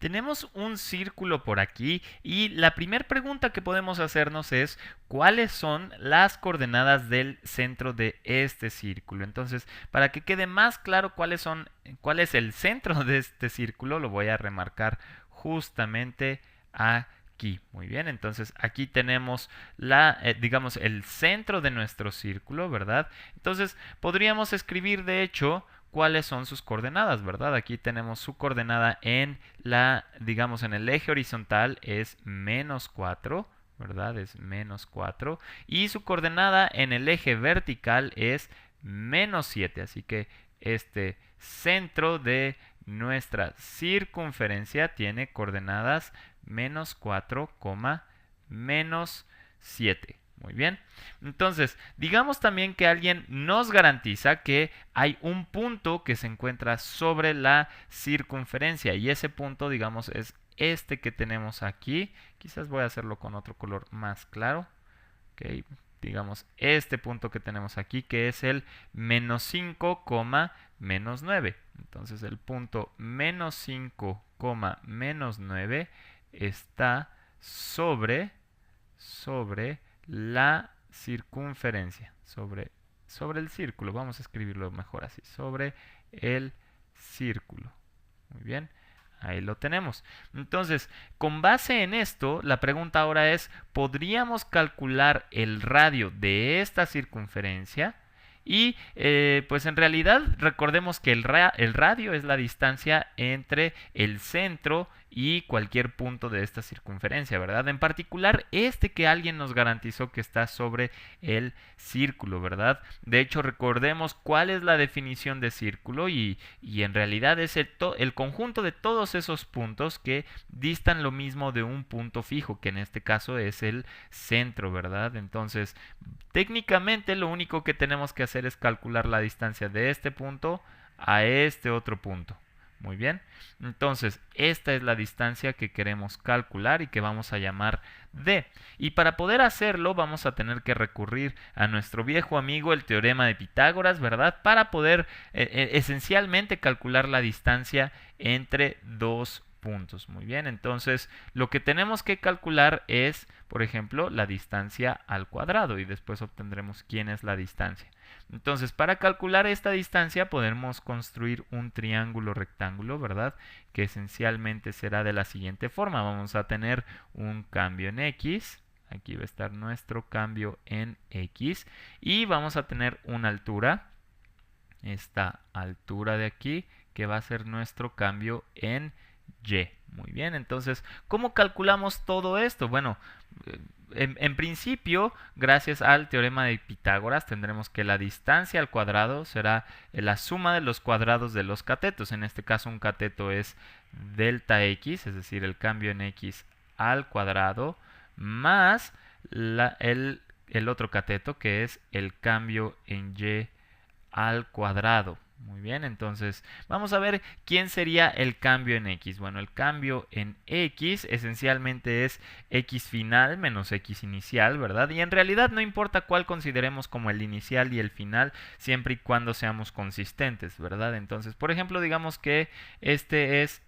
Tenemos un círculo por aquí y la primera pregunta que podemos hacernos es ¿cuáles son las coordenadas del centro de este círculo? Entonces, para que quede más claro cuál es el centro de este círculo, lo voy a remarcar justamente aquí. Muy bien, entonces aquí tenemos digamos, el centro de nuestro círculo, ¿verdad? Entonces, podríamos escribir, de hecho, cuáles son sus coordenadas, ¿verdad? Aquí tenemos su coordenada digamos, en el eje horizontal es -4, ¿verdad? Es -4. Y su coordenada en el eje vertical es -7. Así que este centro de nuestra circunferencia tiene coordenadas -4, -7. Muy bien. Entonces, digamos también que alguien nos garantiza que hay un punto que se encuentra sobre la circunferencia y ese punto, digamos, es este que tenemos aquí. Quizás voy a hacerlo con otro color más claro. Okay. Digamos, este punto que tenemos aquí, que es el -5, -9. Entonces, el punto -5, -9 está sobre la circunferencia, sobre el círculo. Vamos a escribirlo mejor así, sobre el círculo. Muy bien, ahí lo tenemos. Entonces, con base en esto, la pregunta ahora es, ¿podríamos calcular el radio de esta circunferencia? Y pues en realidad recordemos que el radio es la distancia entre el centro y cualquier punto de esta circunferencia, ¿verdad? En particular este que alguien nos garantizó que está sobre el círculo, ¿verdad? De hecho, recordemos cuál es la definición de círculo y en realidad es el conjunto de todos esos puntos que distan lo mismo de un punto fijo, que en este caso es el centro, ¿verdad? Entonces, técnicamente lo único que tenemos que hacer es calcular la distancia de este punto a este otro punto. Muy bien, entonces esta es la distancia que queremos calcular y que vamos a llamar D. Y para poder hacerlo vamos a tener que recurrir a nuestro viejo amigo el teorema de Pitágoras, ¿verdad? Para poder esencialmente calcular la distancia entre dos puntos. Muy bien, entonces lo que tenemos que calcular es, por ejemplo, la distancia al cuadrado y después obtendremos quién es la distancia. Entonces, para calcular esta distancia podemos construir un triángulo rectángulo, ¿verdad? Que esencialmente será de la siguiente forma. Vamos a tener un cambio en X. Aquí va a estar nuestro cambio en X. Y vamos a tener una altura. Esta altura de aquí, que va a ser nuestro cambio en Y. Muy bien, entonces, ¿cómo calculamos todo esto? Bueno, en principio, gracias al teorema de Pitágoras, tendremos que la distancia al cuadrado será la suma de los cuadrados de los catetos. En este caso, un cateto es delta x, es decir, el cambio en x al cuadrado, más el otro cateto, que es el cambio en y al cuadrado. Muy bien, entonces vamos a ver quién sería el cambio en x. Bueno, el cambio en x esencialmente es x final menos x inicial, ¿verdad? Y en realidad no importa cuál consideremos como el inicial y el final, siempre y cuando seamos consistentes, ¿verdad? Entonces, por ejemplo, digamos que este es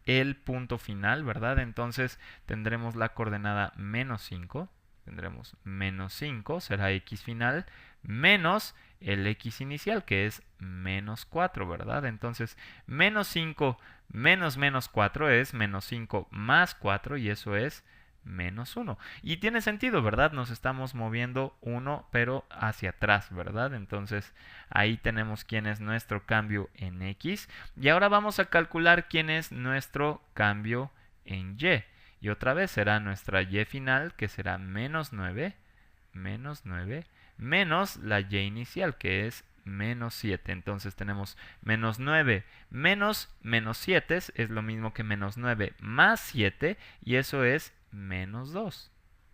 el punto final, ¿verdad? Entonces tendremos la coordenada -5. Tendremos -5, será x final, menos el x inicial, que es -4, ¿verdad? Entonces, -5 menos -4 es -5 más 4 y eso es -1. Y tiene sentido, ¿verdad? Nos estamos moviendo 1, pero hacia atrás, ¿verdad? Entonces, ahí tenemos quién es nuestro cambio en x. Y ahora vamos a calcular quién es nuestro cambio en y. Y otra vez será nuestra y final, que será -9, menos la y inicial, que es -7. Entonces tenemos -9 menos -7 es lo mismo que -9 más 7, y eso es -2.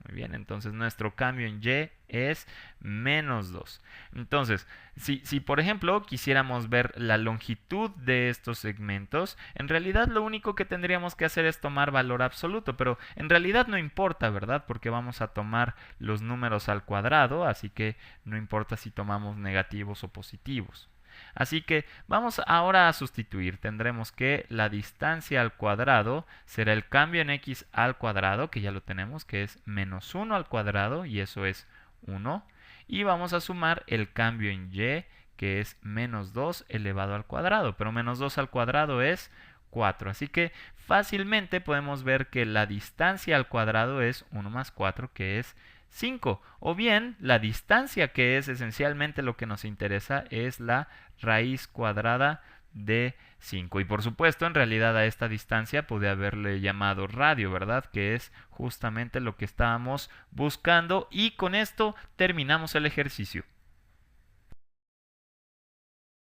Muy bien, entonces nuestro cambio en y es -2. Entonces, si por ejemplo quisiéramos ver la longitud de estos segmentos, en realidad lo único que tendríamos que hacer es tomar valor absoluto, pero en realidad no importa, ¿verdad? Porque vamos a tomar los números al cuadrado, así que no importa si tomamos negativos o positivos. Así que vamos ahora a sustituir. Tendremos que la distancia al cuadrado será el cambio en x al cuadrado, que ya lo tenemos, que es menos 1 al cuadrado, y eso es 1. Y vamos a sumar el cambio en y, que es menos 2 elevado al cuadrado. Pero menos 2 al cuadrado es 4. Así que fácilmente podemos ver que la distancia al cuadrado es 1 más 4, que es 5. O bien, la distancia, que es esencialmente lo que nos interesa, es la raíz cuadrada de 5. Y por supuesto, en realidad a esta distancia pude haberle llamado radio, ¿verdad? Que es justamente lo que estábamos buscando. Y con esto terminamos el ejercicio.